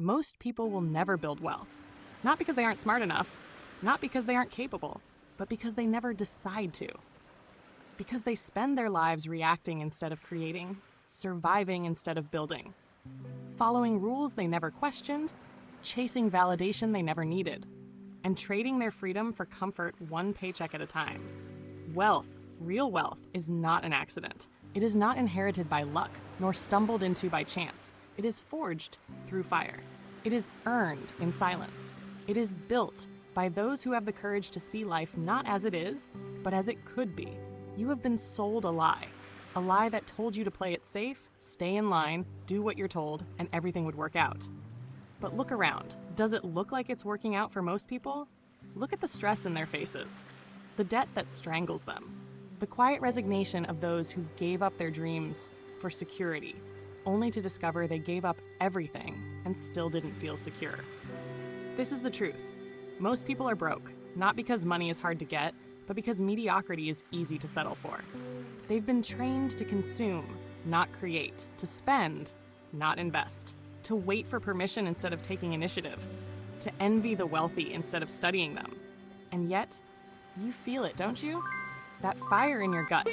Most people will never build wealth. Not because they aren't smart enough, not because they aren't capable, but because they never decide to. Because they spend their lives reacting instead of creating, surviving instead of building, following rules they never questioned, chasing validation they never needed, and trading their freedom for comfort one paycheck at a time. Wealth, real wealth, is not an accident. It is not inherited by luck, nor stumbled into by chance. It is forged through fire. It is earned in silence. It is built by those who have the courage to see life not as it is, but as it could be. You have been sold a lie that told you to play it safe, stay in line, do what you're told, and everything would work out. But look around. Does it look like it's working out for most people? Look at the stress in their faces, the debt that strangles them, the quiet resignation of those who gave up their dreams for security, only to discover they gave up everything and still didn't feel secure. This is the truth. Most people are broke, not because money is hard to get, but because mediocrity is easy to settle for. They've been trained to consume, not create, to spend, not invest, to wait for permission instead of taking initiative, to envy the wealthy instead of studying them. And yet, you feel it, don't you? That fire in your gut,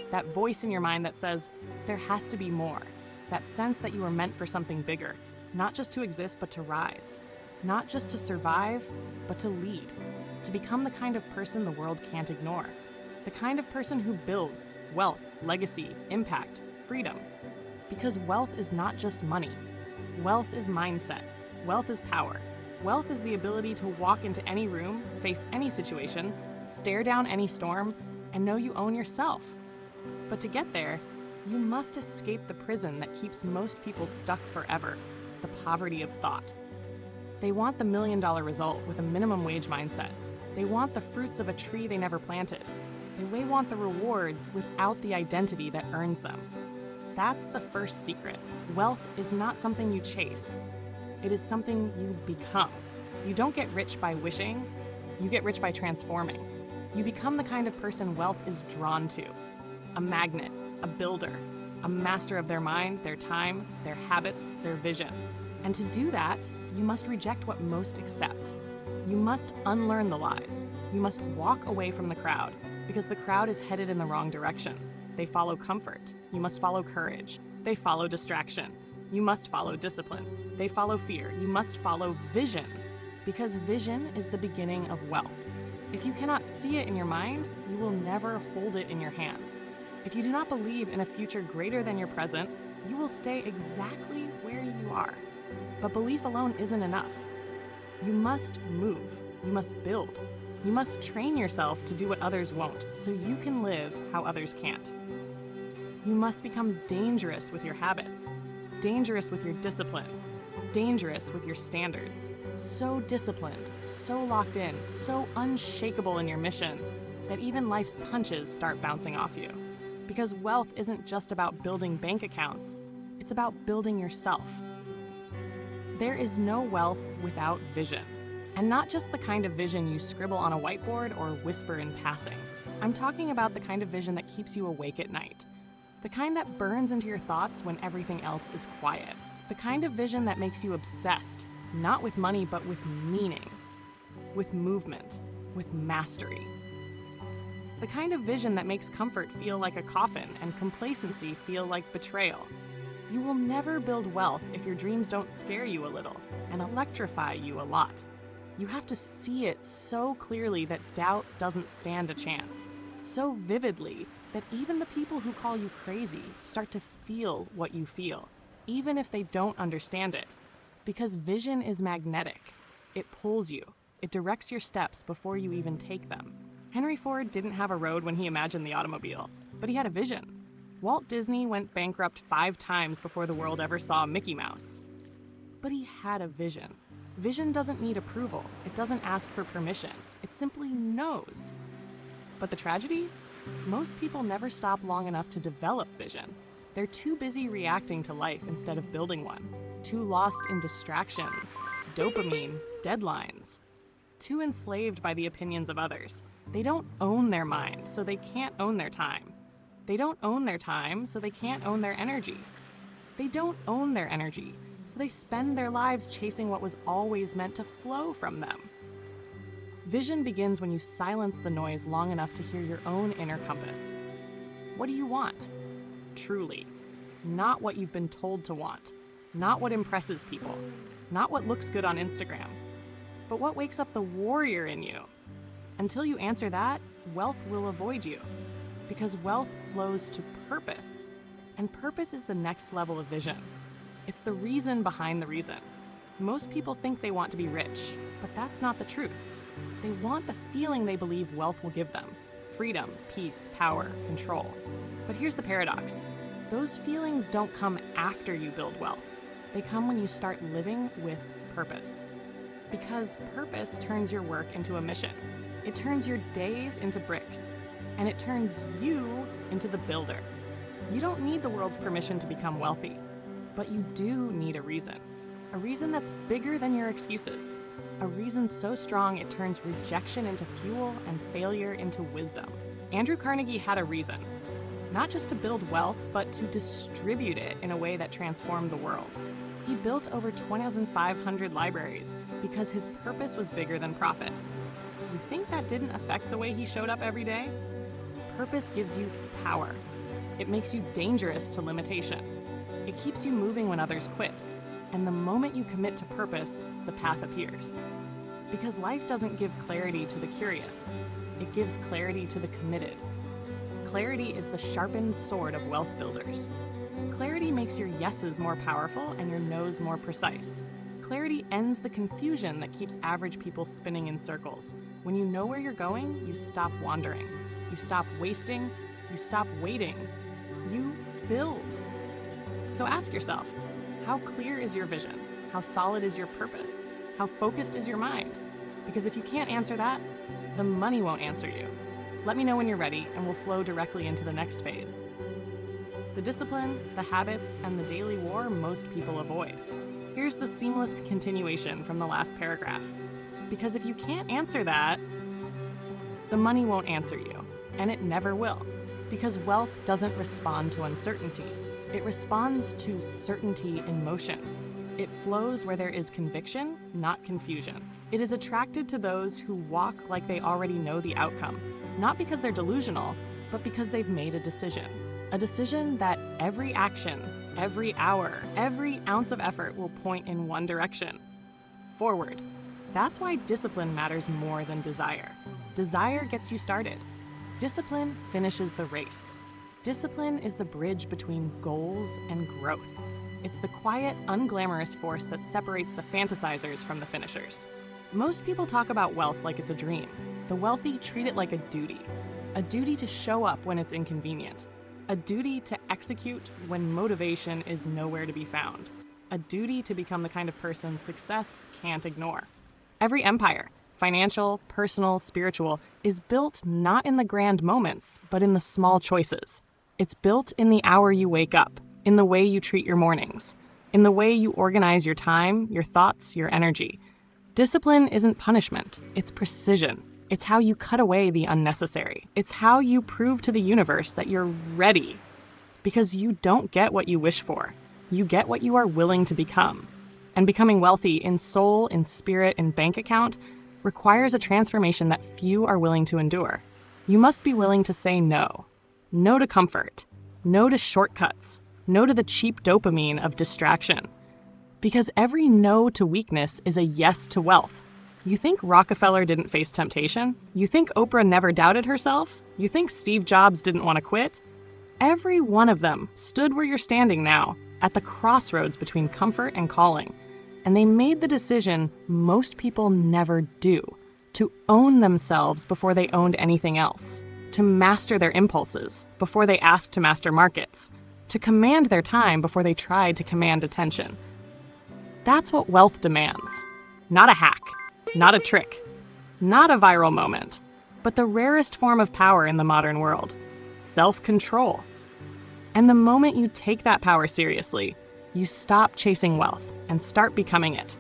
that voice in your mind that says, there has to be more, that sense that you are meant for something bigger, not just to exist, but to rise, not just to survive, but to lead, to become the kind of person the world can't ignore, the kind of person who builds wealth, legacy, impact, freedom. Because wealth is not just money. Wealth is mindset. Wealth is power. Wealth is the ability to walk into any room, face any situation, stare down any storm, and know you own yourself. But to get there, you must escape the prison that keeps most people stuck forever, the poverty of thought. They want the $1 million result with a minimum wage mindset. They want the fruits of a tree they never planted. They want the rewards without the identity that earns them. That's the first secret. Wealth is not something you chase. It is something you become. You don't get rich by wishing. You get rich by transforming. You become the kind of person wealth is drawn to. A magnet, a builder, a master of their mind, their time, their habits, their vision. And to do that, you must reject what most accept. You must unlearn the lies. You must walk away from the crowd, because the crowd is headed in the wrong direction. They follow comfort. You must follow courage. They follow distraction. You must follow discipline. They follow fear. You must follow vision, because vision is the beginning of wealth. If you cannot see it in your mind, you will never hold it in your hands. If you do not believe in a future greater than your present, you will stay exactly where you are. But belief alone isn't enough. You must move. You must build. You must train yourself to do what others won't, so you can live how others can't. You must become dangerous with your habits, dangerous with your discipline, dangerous with your standards. So disciplined, so locked in, so unshakable in your mission that even life's punches start bouncing off you. Because wealth isn't just about building bank accounts, it's about building yourself. There is no wealth without vision. And not just the kind of vision you scribble on a whiteboard or whisper in passing. I'm talking about the kind of vision that keeps you awake at night. The kind that burns into your thoughts when everything else is quiet. The kind of vision that makes you obsessed, not with money, but with meaning, with movement, with mastery. The kind of vision that makes comfort feel like a coffin and complacency feel like betrayal. You will never build wealth if your dreams don't scare you a little and electrify you a lot. You have to see it so clearly that doubt doesn't stand a chance. So vividly that even the people who call you crazy start to feel what you feel, even if they don't understand it. Because vision is magnetic. It pulls you. It directs your steps before you even take them. Henry Ford didn't have a road when he imagined the automobile, but he had a vision. Walt Disney went bankrupt 5 times before the world ever saw Mickey Mouse. But he had a vision. Vision doesn't need approval. It doesn't ask for permission. It simply knows. But the tragedy? Most people never stop long enough to develop vision. They're too busy reacting to life instead of building one. Too lost in distractions, dopamine, deadlines. Too enslaved by the opinions of others. They don't own their mind, so they can't own their time. They don't own their time, so they can't own their energy. They don't own their energy So they spend their lives chasing what was always meant to flow from them. Vision begins when you silence the noise long enough to hear your own inner compass. What do you want? Truly. Not what you've been told to want. Not what impresses people. Not what looks good on Instagram. But what wakes up the warrior in you? Until you answer that, wealth will avoid you. Because wealth flows to purpose. And purpose is the next level of vision. It's the reason behind the reason. Most people think they want to be rich, but that's not the truth. They want the feeling they believe wealth will give them. Freedom, peace, power, control. But here's the paradox. Those feelings don't come after you build wealth. They come when you start living with purpose. Because purpose turns your work into a mission. It turns your days into bricks. And it turns you into the builder. You don't need the world's permission to become wealthy. But you do need a reason. A reason that's bigger than your excuses. A reason so strong it turns rejection into fuel and failure into wisdom. Andrew Carnegie had a reason. Not just to build wealth, but to distribute it in a way that transformed the world. He built over 2,500 libraries because his purpose was bigger than profit. You think that didn't affect the way he showed up every day? Purpose gives you power. It makes you dangerous to limitation. It keeps you moving when others quit. And the moment you commit to purpose, the path appears. Because life doesn't give clarity to the curious. It gives clarity to the committed. Clarity is the sharpened sword of wealth builders. Clarity makes your yeses more powerful and your nos more precise. Clarity ends the confusion that keeps average people spinning in circles. When you know where you're going, you stop wandering. You stop wasting. You stop waiting. You build. So ask yourself, how clear is your vision? How solid is your purpose? How focused is your mind? Because if you can't answer that, the money won't answer you. Let me know when you're ready, and we'll flow directly into the next phase. The discipline, the habits, and the daily war most people avoid. Here's the seamless continuation from the last paragraph. Because if you can't answer that, the money won't answer you, and it never will. Because wealth doesn't respond to uncertainty. It responds to certainty in motion. It flows where there is conviction, not confusion. It is attracted to those who walk like they already know the outcome, not because they're delusional, but because they've made a decision. A decision that every action, every hour, every ounce of effort will point in one direction, forward. That's why discipline matters more than desire. Desire gets you started. Discipline finishes the race. Discipline is the bridge between goals and growth. It's the quiet, unglamorous force that separates the fantasizers from the finishers. Most people talk about wealth like it's a dream. The wealthy treat it like a duty to show up when it's inconvenient, a duty to execute when motivation is nowhere to be found, a duty to become the kind of person success can't ignore. Every empire, financial, personal, spiritual, is built not in the grand moments, but in the small choices. It's built in the hour you wake up, in the way you treat your mornings, in the way you organize your time, your thoughts, your energy. Discipline isn't punishment, it's precision. It's how you cut away the unnecessary. It's how you prove to the universe that you're ready. Because you don't get what you wish for. You get what you are willing to become. And becoming wealthy in soul, in spirit, in bank account requires a transformation that few are willing to endure. You must be willing to say no. No to comfort. No to shortcuts. No to the cheap dopamine of distraction. Because every no to weakness is a yes to wealth. You think Rockefeller didn't face temptation? You think Oprah never doubted herself? You think Steve Jobs didn't want to quit? Every one of them stood where you're standing now, at the crossroads between comfort and calling. And they made the decision most people never do, to own themselves before they owned anything else, to master their impulses before they asked to master markets, to command their time before they tried to command attention. That's what wealth demands. Not a hack, not a trick, not a viral moment, but the rarest form of power in the modern world, self-control. And the moment you take that power seriously, you stop chasing wealth and start becoming it.